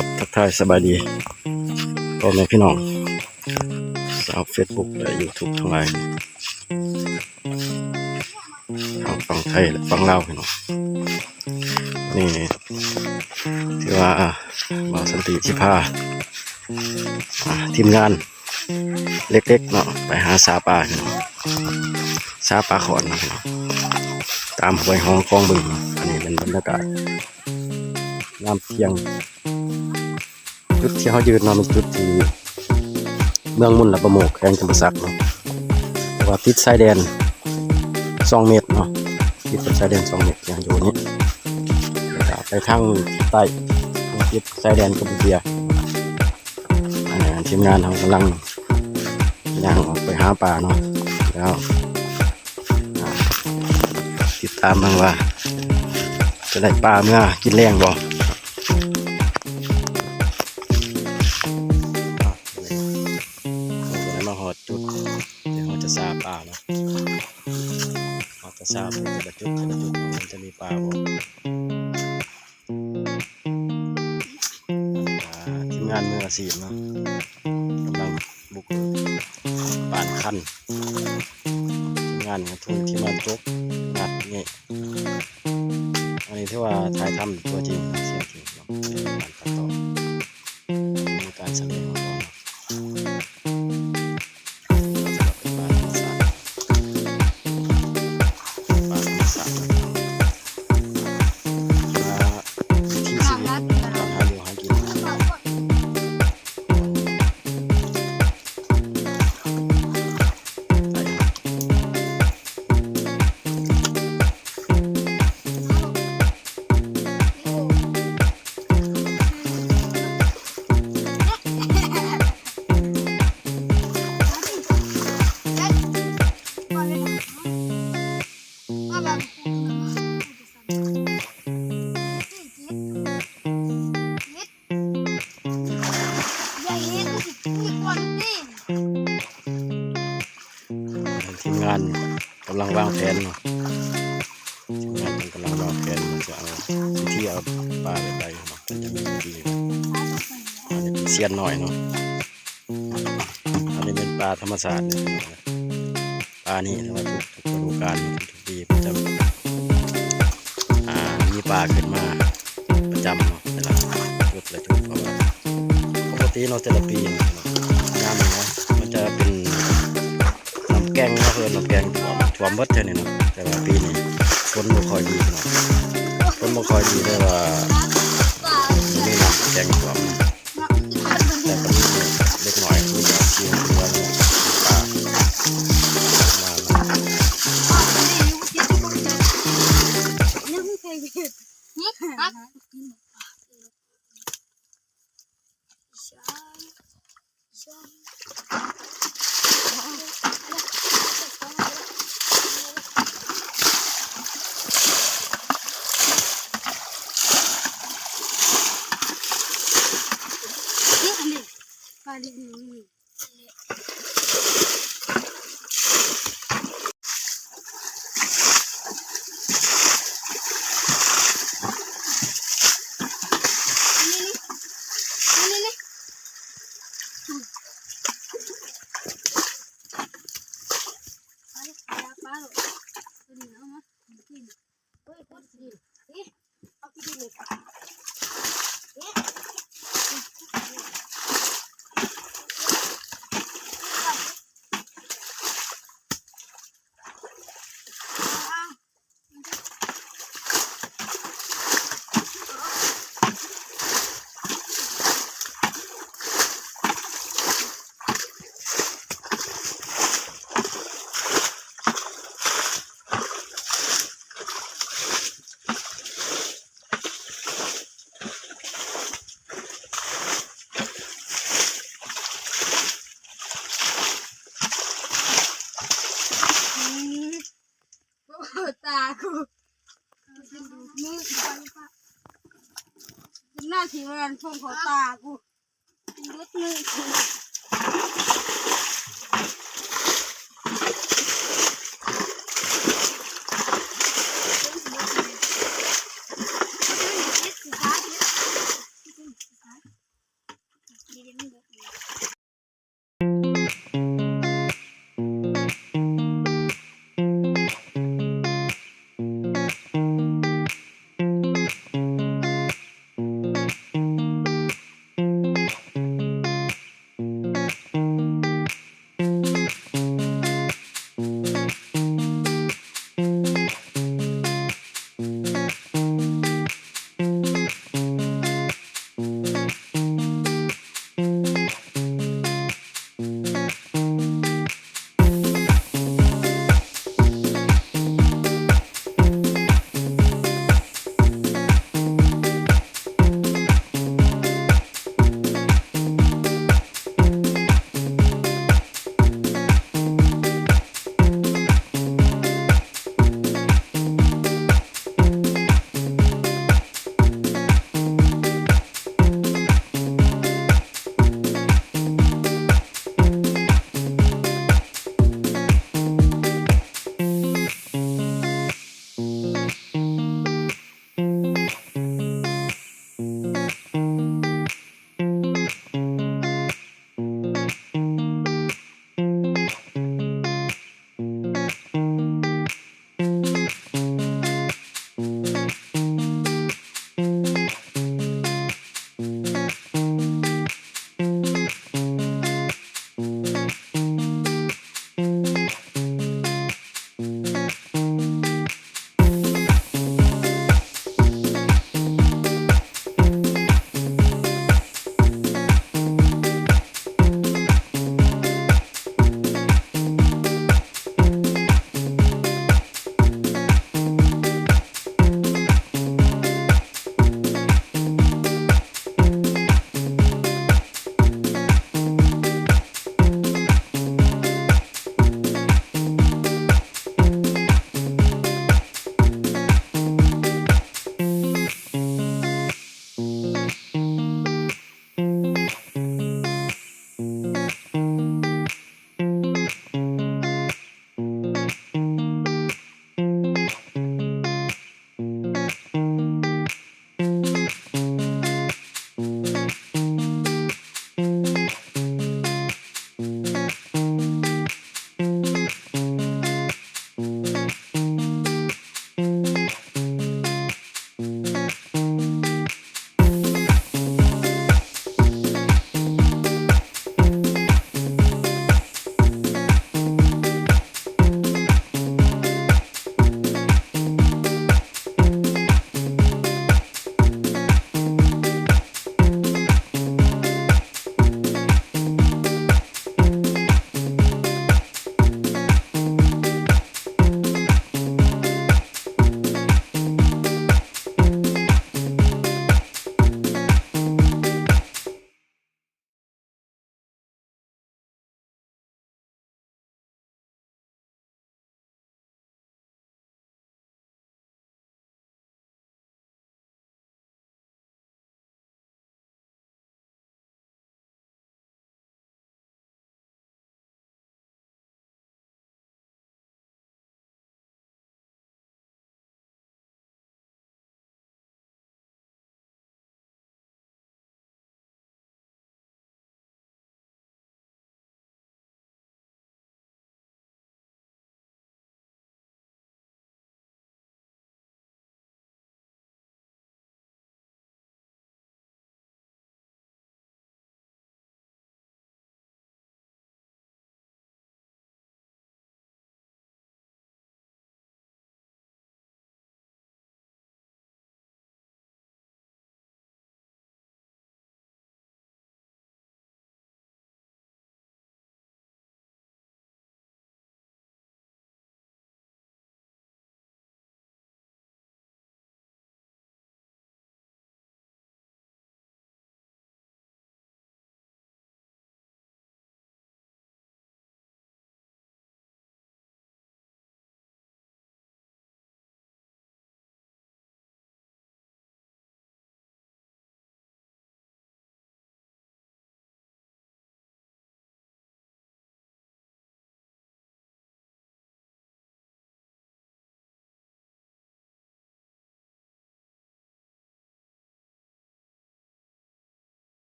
ครับทักทายสบายดีพ่อแม่พี่น้องสาวเฟซบุ๊กและยูทูบทั้งหลายทั้งฝั่งไทยและฝั่งลาวพี่น้องนี่ที่ว่าบ่าวสันติสิพาทีมงานเล็กๆเนาะไปหาสาปลาพี่น้องสาปลาขอนนะพี่น้องตามห้วยห้องคลองบึงอันนี้เป็นบรรยากาศยามเที่ยงจุดที่เขายืนเนาะเป็นจุดที่เมืองมุ่นและประโมกแขวงจำปาสักเนาะแต่ว่าติดชายแดน2 เมตรเนาะติดชายแดน2 เมตรอย่างอยู่นี้ไปทางใต้ติดชายแดนกัมพูชาทีมงานเขากำลังย่างออกไปหาปลาเนาะแล้วติดตามบ้างว่าจะได้ปลาเมื่อกินแรงบ่มาหอดจุดเดี๋ยวเขาจะซาปลาเนาะเขาจะซาไปแต่ละจุดมันจะมีปลาบ่ทีมงานมืออาชีพเนาะกำลังบุกป่านคันทีมงานทุนที่มาจกงัดนี่อันนี้ที่ว่าถ่ายทำตัวจริงเสียงจริงเนาะการตัดต่อมีการแสดงมาก่อนทีมงานกำลังวางแผนเนาะทีมงานกำลังวางแผนมันจะเอาวิธีเอาปลาไปเนาะมันจะมีวิธีอันนี้เป็นเซียนหน่อยเนาะอันนี้เป็นปลาธรรมชาติเนี่ยปลานี้ถือว่าทุกฤดูกาลทุกปีจะมีปลาขึ้นมาประจำเนาะแต่ละจุดเพราะว่าปกติเนาะแต่ละปีงานเนาะมันจะเป็นแกงเนาะเพื่อนน้ำแกงถ่วมเบิดเท่านี้เนาะแต่ว่าปีนี้ฝนบ่ค่อยดีเนาะฝนบ่ค่อยดีแต่ว่ามีน้ำแกงถ่วมแต่ก็มีเล็กน้อยคือจะเชียงคือว่าปลาตากูหน้าที่มันช่วงของตากูลุดมือกู Hả?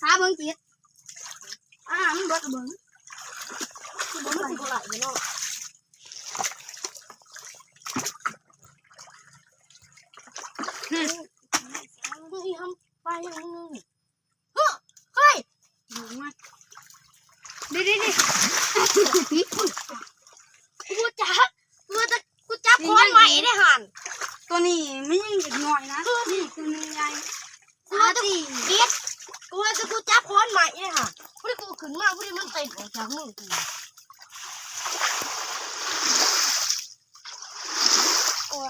ซาเบิ้งจิตมันเบิดเบิ้งมันสิบ่ไหลไปเนาะ ยังเฮ้ยมาดิกูจับค้อนใหม่ได้หันตัวนี้ไม่ยังเด็กหน่อยนะนี่ตัวนี้ไงกูจะจับค้อนใหม่ได้หันพอดีกูขึ้นมาพอดีมันติดออกจากมือกู